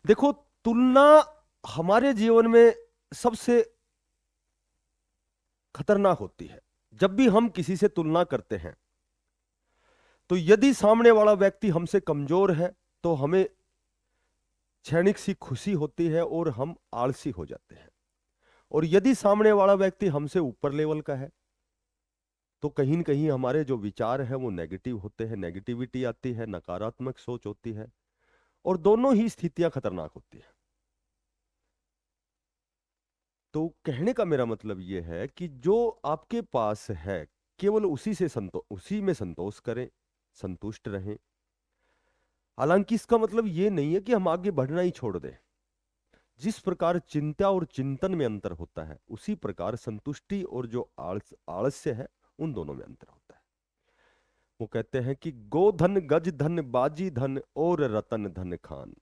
देखो, तुलना हमारे जीवन में सबसे खतरनाक होती है। जब भी हम किसी से तुलना करते हैं, तो यदि सामने वाला व्यक्ति हमसे कमजोर है, तो हमें क्षणिक सी खुशी होती है और हम आलसी हो जाते हैं। और यदि सामने वाला व्यक्ति हमसे ऊपर लेवल का है, तो कहीं न कहीं हमारे जो विचार है वो नेगेटिव होते हैं, नेगेटिविटी आती है, नकारात्मक सोच होती है, और दोनों ही स्थितियां खतरनाक होती है। तो कहने का मेरा मतलब ये है कि जो आपके पास है, केवल उसी में संतोष करें, संतुष्ट रहें। हालांकि इसका मतलब ये नहीं है कि हम आगे बढ़ना ही छोड़ दें। जिस प्रकार चिंता और चिंतन में अंतर होता है, उसी प्रकार संतुष्टि और जो आलस्य है, उन दोनों में अंतर होता है। वो कहते हैं कि गोधन गज धन बाजी धन और रतन धन खान,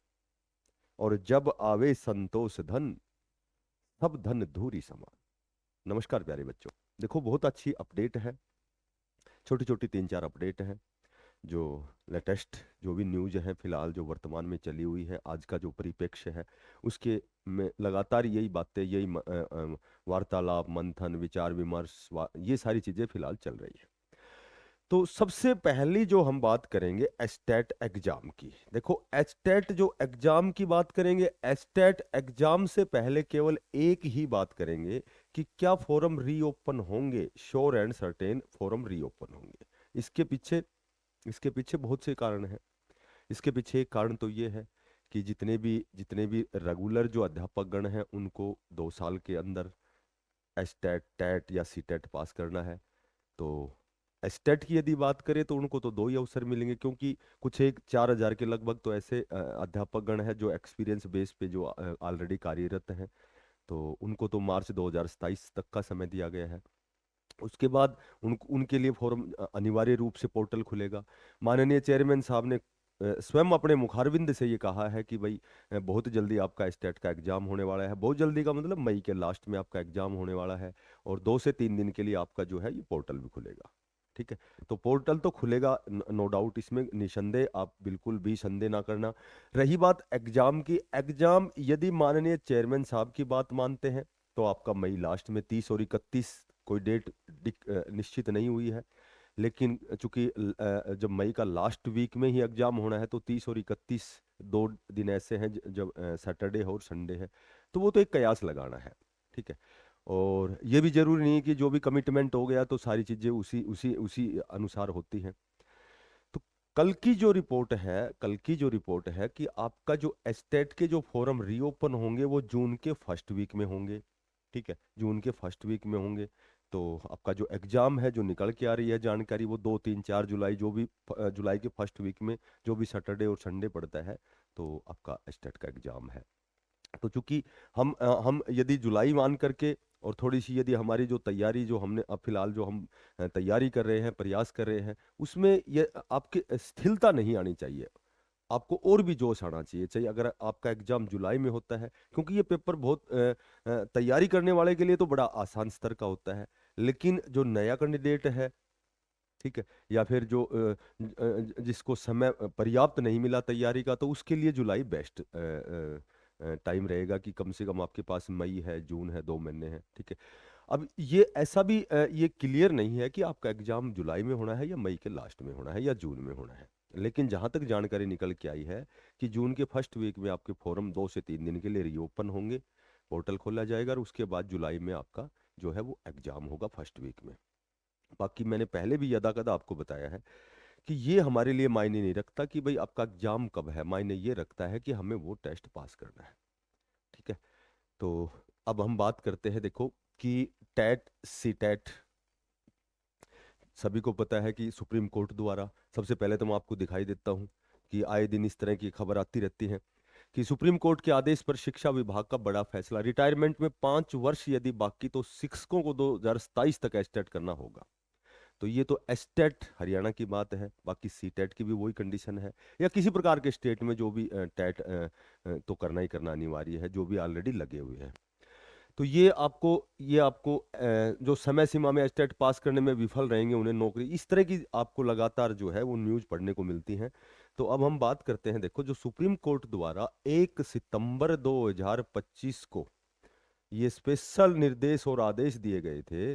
और जब आवे संतोष धन, सब धन धूरी समान। नमस्कार प्यारे बच्चों। देखो, बहुत अच्छी अपडेट है, छोटी छोटी 3-4 अपडेट है जो लेटेस्ट, जो भी न्यूज है फिलहाल जो वर्तमान में चली हुई है, आज का जो परिप्रेक्ष्य है उसके में लगातार यही बातें, यही वार्तालाप, मंथन, विचार विमर्श, ये सारी चीजें फिलहाल चल रही है। तो सबसे पहली जो हम बात करेंगे एस्टेट एग्जाम की। देखो, एस्टेट जो एग्जाम की बात करेंगे, एस्टेट एग्जाम से पहले केवल एक ही बात करेंगे कि क्या फॉरम रीओपन होंगे। Sure and certain form reopen होंगे। इसके पीछे इसके पीछे बहुत से कारण हैं। इसके पीछे एक कारण तो ये है कि जितने भी रेगुलर जो अध्यापक गण हैं, उनको 2 साल के अंदर एस्टेट, टेट या सीटेट पास करना है। तो एस्टेट की यदि बात करें तो उनको तो 2 ही अवसर मिलेंगे, क्योंकि कुछ एक 4,000 के लगभग तो ऐसे अध्यापक गण है जो एक्सपीरियंस बेस पे जो ऑलरेडी कार्यरत हैं। तो उनको तो मार्च 2027 तक का समय दिया गया है। उसके बाद उनके लिए फॉर्म अनिवार्य रूप से पोर्टल खुलेगा। माननीय चेयरमैन साहब ने स्वयं अपने मुखारविंद से ये कहा है कि भाई बहुत जल्दी आपका स्टेट का एग्जाम होने वाला है। बहुत जल्दी का मतलब मई के लास्ट में आपका एग्जाम होने वाला है, और 2 से 3 दिन के लिए आपका जो है ये पोर्टल भी खुलेगा। ठीक है, तो पोर्टल तो खुलेगा, नो डाउट, इसमें निसंदेह, आप बिल्कुल भी संदेह ना करना। रही बात एग्जाम की, एग्जाम यदि माननीय चेयरमैन साहब की बात मानते हैं तो आपका मई लास्ट में 30 और 31, कोई डेट निश्चित नहीं हुई है। लेकिन चूंकि जब मई का लास्ट वीक में ही एग्जाम होना है, तो 30 और 31 2 दिन ऐसे हैं जब सैटरडे है और संडे है, तो वो तो एक कयास लगाना है। ठीक है, और ये भी जरूरी नहीं है कि जो भी कमिटमेंट हो गया तो सारी चीजें उसी उसी उसी अनुसार होती हैं। तो कल की जो रिपोर्ट है कि आपका जो एस्टेट के जो फॉर्म रीओपन होंगे वो जून के फर्स्ट वीक में होंगे। ठीक है, जून के फर्स्ट वीक में होंगे। तो आपका जो एग्जाम है, जो निकल के आ रही है जानकारी, वो 2, 3, 4 जुलाई, जो भी जुलाई के फर्स्ट वीक में जो भी सैटरडे और संडे पड़ता है, तो आपका एस्टेट का एग्जाम है। तो चूंकि हम यदि जुलाई मान करके, और थोड़ी सी यदि हमारी जो तैयारी, जो हमने अब फिलहाल जो हम तैयारी कर रहे हैं, प्रयास कर रहे हैं, उसमें ये आपके स्थिरता नहीं आनी चाहिए। आपको और भी जोश आना चाहिए अगर आपका एग्जाम जुलाई में होता है, क्योंकि ये पेपर बहुत तैयारी करने वाले के लिए तो बड़ा आसान स्तर का होता है। लेकिन जो नया कैंडिडेट है, ठीक है, या फिर जो जिसको समय पर्याप्त नहीं मिला तैयारी का, तो उसके लिए जुलाई बेस्ट टाइम रहेगा कि कम से कम आपके पास मई है, जून है, 2 महीने हैं। ठीक है, अब ये ऐसा भी ये क्लियर नहीं है कि आपका एग्जाम जुलाई में होना है या मई के लास्ट में होना है या जून में होना है। लेकिन जहां तक जानकारी निकल के आई है कि जून के फर्स्ट वीक में आपके फॉर्म 2 से 3 दिन के लिए रीओपन होंगे, पोर्टल खोला जाएगा, और उसके बाद जुलाई में आपका जो है वो एग्जाम होगा फर्स्ट वीक में। बाकी मैंने पहले भी यदा कदा आपको बताया है कि ये हमारे लिए मायने नहीं रखता कि भाई आपका एग्जाम कब है। मायने ये रखता है कि हमें वो टेस्ट पास करना है। ठीक है, तो अब हम बात करते हैं, देखो, कि टेट सी टेट, सभी को पता है कि सुप्रीम कोर्ट द्वारा, सबसे पहले तो मैं आपको दिखाई देता हूँ कि आए दिन इस तरह की खबर आती रहती है कि सुप्रीम कोर्ट के आदेश पर शिक्षा विभाग का बड़ा फैसला, रिटायरमेंट में 5 वर्ष यदि बाकी, तो शिक्षकों को 2027 तक एस्टेट करना होगा। तो ये तो एस्टेट हरियाणा की बात है, बाकी सी टेट की भी वही कंडीशन है, या किसी प्रकार के स्टेट में जो भी टेट तो करना ही करना अनिवार्य है, जो भी ऑलरेडी लगे हुए हैं। तो ये आपको जो समय सीमा में एस्टेट पास करने में विफल रहेंगे, उन्हें नौकरी, इस तरह की आपको लगातार जो है वो न्यूज पढ़ने को मिलती हैं। तो अब हम बात करते हैं, देखो जो सुप्रीम कोर्ट द्वारा 1 सितंबर 2025 को ये स्पेशल निर्देश और आदेश दिए गए थे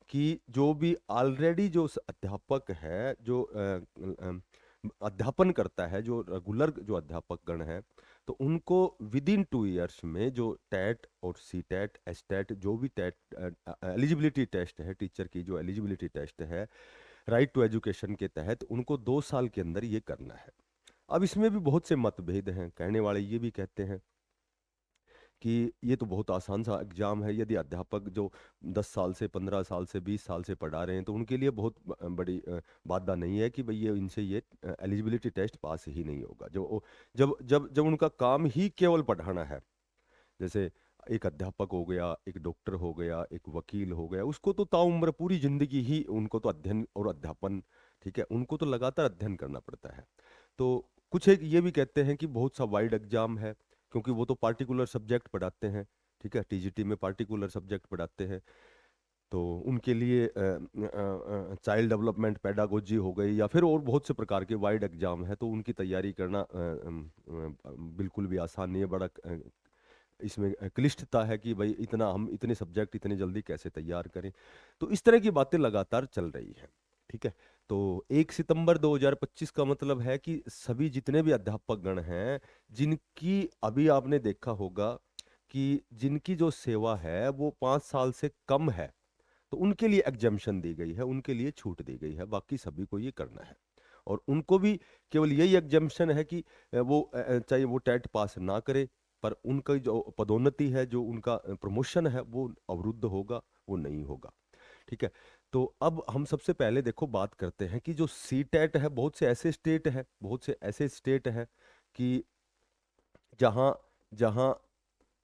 कि जो भी ऑलरेडी जो अध्यापक है, जो अध्यापन करता है, जो रेगुलर जो अध्यापक गण है, तो उनको विद इन 2 इयर्स में जो टेट और सी टेट एस टेट जो भी टेट एलिजिबिलिटी टेस्ट है, टीचर की जो एलिजिबिलिटी टेस्ट है राइट टू एजुकेशन के तहत, उनको 2 साल के अंदर ये करना है। अब इसमें भी बहुत से मतभेद हैं। कहने वाले ये भी कहते हैं कि ये तो बहुत आसान सा एग्जाम है, यदि अध्यापक जो 10 साल से 15 साल से 20 साल से पढ़ा रहे हैं तो उनके लिए बहुत बड़ी बाधा नहीं है कि भाई ये इनसे ये एलिजिबिलिटी टेस्ट पास ही नहीं होगा। जब जब जब उनका काम ही केवल पढ़ाना है, जैसे एक अध्यापक हो गया, एक डॉक्टर हो गया, एक वकील हो गया, उसको तो ताउम्र पूरी जिंदगी ही उनको तो अध्ययन और अध्यापन, ठीक है, उनको तो लगातार अध्ययन करना पड़ता है। तो कुछ एक ये भी कहते हैं कि बहुत सा वाइड एग्जाम है, क्योंकि वो तो पार्टिकुलर सब्जेक्ट पढ़ाते हैं, ठीक है, टीजीटी में पार्टिकुलर सब्जेक्ट पढ़ाते हैं। तो उनके लिए चाइल्ड डेवलपमेंट पेडागोजी हो गई या फिर और बहुत से प्रकार के वाइड एग्जाम है, तो उनकी तैयारी करना बिल्कुल भी आसान नहीं है। बड़ा इसमें क्लिष्टता है कि भाई इतना हम इतने सब्जेक्ट इतने जल्दी कैसे तैयार करें। तो इस तरह की बातें लगातार चल रही हैं, ठीक है। तो 1 सितंबर 2025 का मतलब है कि सभी जितने भी अध्यापक गण हैं, जिनकी अभी आपने देखा होगा कि जिनकी जो सेवा है वो 5 साल से कम है, तो उनके लिए एग्जम्पशन दी गई है, उनके लिए छूट दी गई है, बाकी सभी को ये करना है। और उनको भी केवल यही एग्जम्पशन है कि चाहे वो टेट पास ना करे, पर उनका जो पदोन्नति है, जो उनका प्रमोशन है, वो अवरुद्ध होगा, वो नहीं होगा, ठीक है। तो अब हम सबसे पहले देखो बात करते हैं कि जो सी टेट है, बहुत से ऐसे स्टेट है कि जहाँ जहाँ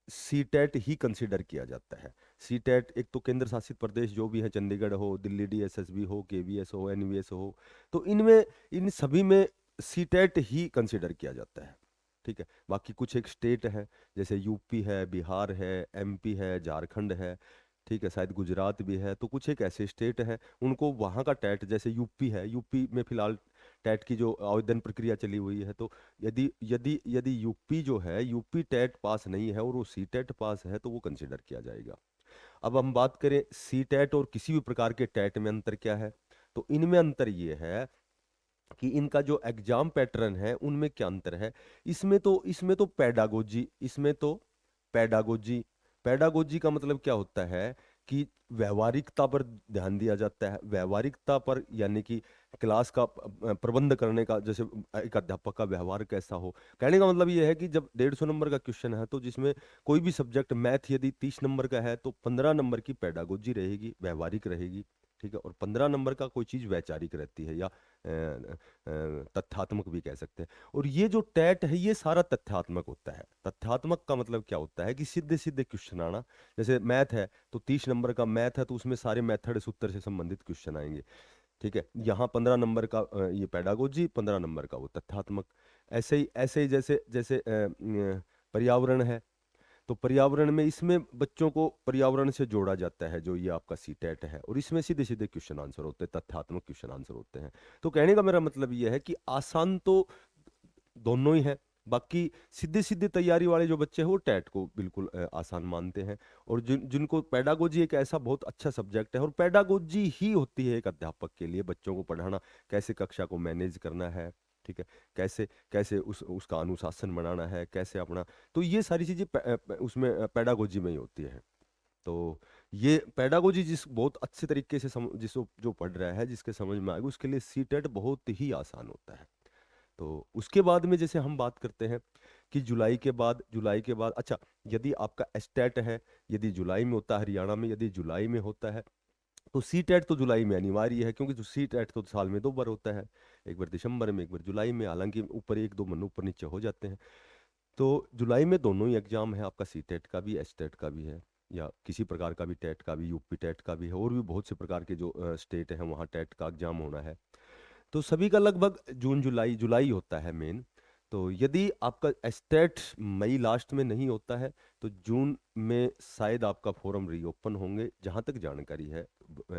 सी टेट ही कंसिडर किया जाता है। सी टेट एक तो केंद्र शासित प्रदेश जो भी है, चंडीगढ़ हो, दिल्ली डीएसएसबी हो, केवीएस हो, एनवीएस हो, तो इनमें इन सभी में सी टेट ही कंसिडर किया जाता है, ठीक है। बाकी कुछ एक स्टेट है, जैसे यूपी है, बिहार है, एमपी है, झारखंड है, ठीक है, शायद गुजरात भी है। तो कुछ एक ऐसे स्टेट है, उनको वहाँ का टैट, जैसे यूपी है, यूपी में फिलहाल टैट की जो आवेदन प्रक्रिया चली हुई है, तो यदि यदि यदि यूपी जो है, यूपी टैट पास नहीं है और वो सी टैट पास है, तो वो कंसिडर किया जाएगा। अब हम बात करें सी टैट और किसी भी प्रकार के टैट में अंतर क्या है, तो इनमें अंतर ये है कि इनका जो एग्जाम पैटर्न है उनमें क्या अंतर है। इसमें तो पैडागोजी पैडागोजी का मतलब क्या होता है कि व्यवहारिकता पर ध्यान दिया जाता है, व्यवहारिकता पर, यानी कि क्लास का प्रबंध करने का, जैसे एक अध्यापक का व्यवहार कैसा हो। कहने का मतलब ये है कि जब 150 नंबर का क्वेश्चन है, तो जिसमें कोई भी सब्जेक्ट, मैथ यदि 30 नंबर का है, तो 15 नंबर की पैडागोजी रहेगी, व्यवहारिक रहेगी, ठीक है, और 15 नंबर का कोई चीज वैचारिक रहती है, या तथ्यात्मक भी कह सकते हैं। और ये जो टैट है ये सारा तथ्यात्मक होता है। तथ्यात्मक का मतलब क्या होता है कि सीधे सीधे क्वेश्चन आना। जैसे मैथ है तो 30 नंबर का मैथ है, तो उसमें सारे मेथड सूत्र से संबंधित क्वेश्चन आएंगे, ठीक है। यहाँ 15 नंबर का ये पेडागोजी, 15 नंबर का वो तथ्यात्मक। ऐसे ही जैसे जैसे पर्यावरण है, तो पर्यावरण में इसमें बच्चों को पर्यावरण से जोड़ा जाता है, जो ये आपका सी टेट है, और इसमें सीधे सीधे क्वेश्चन आंसर होते हैं, तथ्यात्मक क्वेश्चन आंसर होते हैं। तो कहने का मेरा मतलब ये है कि आसान तो दोनों ही है। बाकी सीधे सीधे तैयारी वाले जो बच्चे हैं वो टैट को बिल्कुल आसान मानते हैं। और जिनको पेडागोजी एक ऐसा बहुत अच्छा सब्जेक्ट है, और पेडागोजी ही होती है एक अध्यापक के लिए, बच्चों को पढ़ाना, कैसे कक्षा को मैनेज करना है, ठीक है, कैसे कैसे उसका अनुशासन बनाना है, कैसे अपना, तो ये सारी चीजें उसमें पेडागोजी में ही होती है। तो ये पेडागोजी जिस बहुत अच्छे तरीके से जिस जो पढ़ रहा है, जिसके समझ में आएगा, उसके लिए सी टेट बहुत ही आसान होता है। तो उसके बाद में जैसे हम बात करते हैं कि जुलाई के बाद अच्छा, यदि आपका एस्टेट है, यदि जुलाई में होता है, हरियाणा में यदि जुलाई में होता है, तो सी टेट तो जुलाई में अनिवार्य है, क्योंकि जो सी टेट तो साल में 2 बार होता है, एक बार दिसंबर में, एक बार जुलाई में, हालांकि ऊपर एक दो मन ऊपर नीचे हो जाते हैं। तो जुलाई में दोनों ही एग्जाम है, आपका सी टेट का भी, एस टेट का भी है, या किसी प्रकार का भी टेट का भी, यूपी टेट का भी है, और भी बहुत से प्रकार के जो स्टेट हैं वहाँ टेट का एग्जाम होना है। तो सभी का लगभग जून जुलाई जुलाई होता है मेन। तो यदि आपका एस्टेट मई लास्ट में नहीं होता है, तो जून में शायद आपका फॉर्म रीओपन होंगे, जहाँ तक जानकारी है,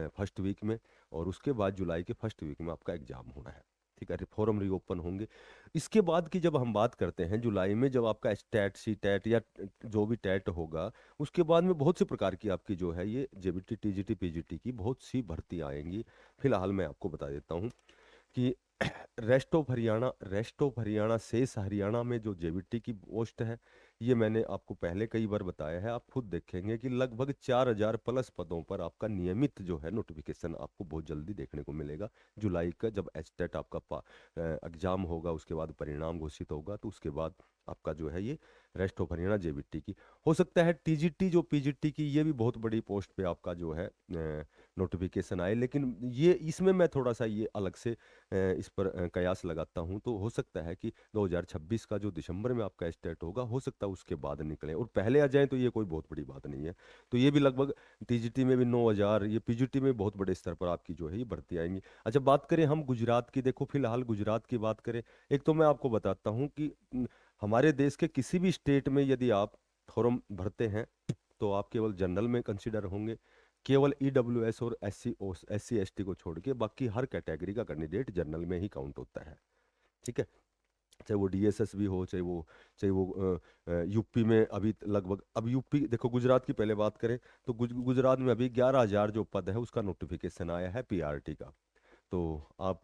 फर्स्ट वीक में, और उसके बाद जुलाई के फर्स्ट वीक में आपका एग्जाम होना है, ठीक है, फॉर्म रीओपन होंगे। इसके बाद की जब हम बात करते हैं जुलाई में, जब आपका स्टैट सी टैट या जो भी टैट होगा, उसके बाद में बहुत सी प्रकार की आपकी जो है ये जेबीटी टीजीटी पीजीटी की बहुत सी भर्ती आएंगी। फिलहाल मैं आपको बता देता हूँ कि रेस्ट ऑफ हरियाणा शेष हरियाणा में जो जेबीटी की पोस्ट है, ये मैंने आपको पहले कई बार बताया है। आप खुद देखेंगे कि लगभग 4,000 प्लस पदों पर आपका नियमित जो है नोटिफिकेशन आपको बहुत जल्दी देखने को मिलेगा। जुलाई का जब एचटेट आपका एग्जाम होगा, उसके बाद परिणाम घोषित होगा, तो उसके बाद आपका जो है ये रेस्ट ऑफ हरियाणा जेबीटी की हो सकता है। टीजीटी जो पीजीटी की, ये भी बहुत बड़ी पोस्ट पे आपका जो है नोटिफिकेशन आए, लेकिन ये इसमें मैं थोड़ा सा ये अलग से इस पर कयास लगाता हूं। तो हो सकता है कि 2026 का जो दिसंबर में आपका स्टेट होगा, हो सकता है उसके बाद निकले और पहले आ जाए, तो ये कोई बहुत बड़ी बात नहीं है। तो ये भी लगभग टीजीटी में भी 9,000, ये पीजीटी में बहुत बड़े स्तर पर आपकी जो है ये भर्ती आएंगी। अच्छा, बात करें हम गुजरात की, देखो फिलहाल गुजरात की बात करें, एक तो मैं आपको बताता हूँ कि हमारे देश के किसी भी स्टेट में यदि आप फॉर्म भरते हैं, तो आप केवल जनरल में कंसिडर होंगे। केवल ईडब्ल्यूएस और एससी एसटी को छोड़ के बाकी हर कैटेगरी का कैंडिडेट जनरल में ही काउंट होता है। ठीक है, चाहे वो डीएसएस भी हो, चाहे वो यूपी में अभी लगभग, अब यूपी देखो, गुजरात की पहले बात करें तो गुजरात में अभी 11,000 जो पद है उसका नोटिफिकेशन आया है पीआरटी का, तो आप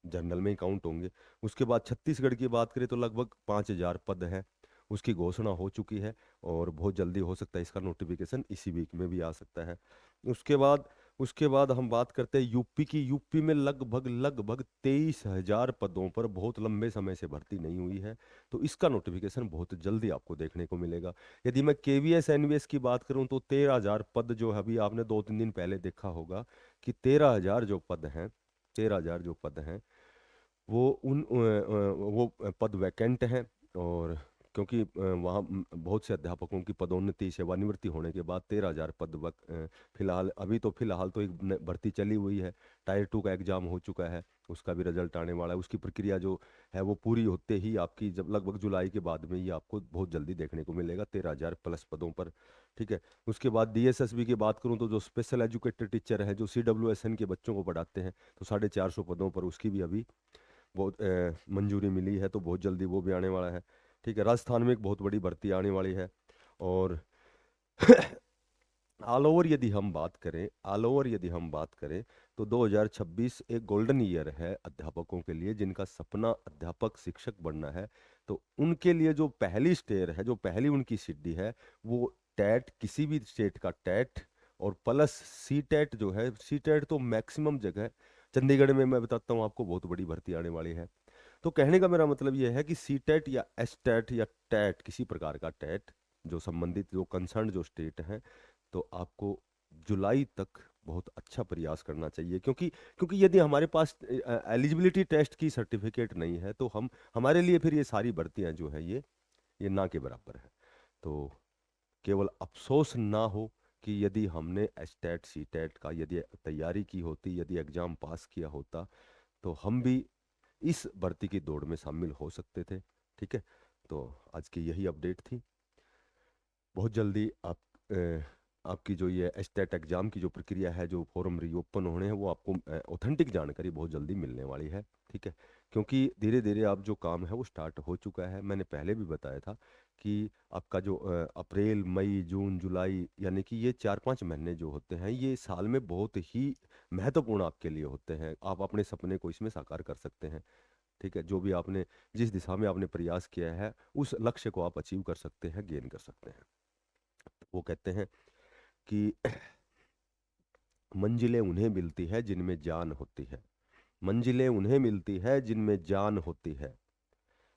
जनरल में ही काउंट होंगे। उसके बाद छत्तीसगढ़ की बात करें तो लगभग 5,000 पद है, उसकी घोषणा हो चुकी है और बहुत जल्दी हो सकता है इसका नोटिफिकेशन इसी वीक में भी आ सकता है। उसके बाद उसके बाद हम बात करते हैं यूपी की। यूपी में लगभग लगभग 23,000 पदों पर बहुत लंबे समय से भर्ती नहीं हुई है, तो इसका नोटिफिकेशन बहुत जल्दी आपको देखने को मिलेगा। यदि मैं केवीएस एनवीएस की बात करूं तो 13,000 पद जो है, अभी आपने 2-3 दिन पहले देखा होगा कि 13,000 जो पद हैं, 13,000 जो पद हैं वो वो पद वैकेंट हैं। और क्योंकि वहाँ बहुत से अध्यापकों की पदोन्नति सेवानिवृत्ति होने के बाद 13,000 पद फिलहाल तो एक भर्ती चली हुई है। टायर 2 का एग्जाम हो चुका है, उसका भी रिजल्ट आने वाला है। उसकी प्रक्रिया जो है वो पूरी होते ही आपकी जब लगभग जुलाई के बाद में ये आपको बहुत जल्दी देखने को मिलेगा 13,000 प्लस पदों पर। ठीक है, उसके बाद डीएसएसबी की बात करूं तो जो स्पेशल एजुकेटेड टीचर है, जो सीडब्ल्यूएसएन के बच्चों को पढ़ाते हैं, तो 450 पदों पर उसकी भी अभी बहुत मंजूरी मिली है, तो बहुत जल्दी वो भी आने वाला है। ठीक है, राजस्थान में एक बहुत बड़ी भर्ती आने वाली है। और ऑल ओवर यदि हम बात करें तो 2026 एक गोल्डन ईयर है अध्यापकों के लिए, जिनका सपना अध्यापक शिक्षक बनना है। तो उनके लिए जो पहली स्टेयर है, जो पहली उनकी सीढ़ी है, वो टैट, किसी भी स्टेट का टैट और प्लस सी टैट जो है। सी टैट तो मैक्सिमम जगह, चंडीगढ़ में मैं बताता हूँ आपको, बहुत बड़ी भर्ती आने वाली है। तो कहने का मेरा मतलब यह है कि सी टैट या एस टैट या टैट, किसी प्रकार का टैट, जो संबंधित जो कंसर्न जो स्टेट है, तो आपको जुलाई तक बहुत अच्छा प्रयास करना चाहिए। क्योंकि क्योंकि यदि हमारे पास एलिजिबिलिटी टेस्ट की सर्टिफिकेट नहीं है, तो हमारे लिए फिर ये सारी भर्तियां जो है ये ना के बराबर है। तो केवल अफसोस ना हो कि यदि हमने एसटेट सीटेट का यदि तैयारी की होती, यदि एग्जाम पास किया होता, तो हम भी इस भर्ती की दौड़ में शामिल हो सकते थे। ठीक है, तो आज की यही अपडेट थी। बहुत जल्दी आपकी जो ये एस्टेट एग्जाम की जो प्रक्रिया है, जो फॉर्म रीओपन होने हैं, वो आपको ऑथेंटिक जानकारी बहुत जल्दी मिलने वाली है। ठीक है, क्योंकि धीरे धीरे आप जो काम है वो स्टार्ट हो चुका है। मैंने पहले भी बताया था कि आपका जो अप्रैल मई जून जुलाई, यानी कि ये 4-5 महीने जो होते हैं, ये साल में बहुत ही महत्वपूर्ण आपके लिए होते हैं। आप अपने सपने को इसमें साकार कर सकते हैं। ठीक है, जो भी आपने, जिस दिशा में आपने प्रयास किया है, उस लक्ष्य को आप अचीव कर सकते हैं, गेन कर सकते हैं। वो कहते हैं कि मंजिलें उन्हें मिलती है जिनमें जान होती है, मंजिलें उन्हें मिलती है जिनमें जान होती है,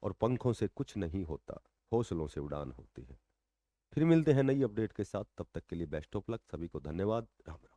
और पंखों से कुछ नहीं होता, हौसलों से उड़ान होती है। फिर मिलते हैं नई अपडेट के साथ, तब तक के लिए बेस्ट ऑफ लक, सभी को धन्यवाद। राम राम।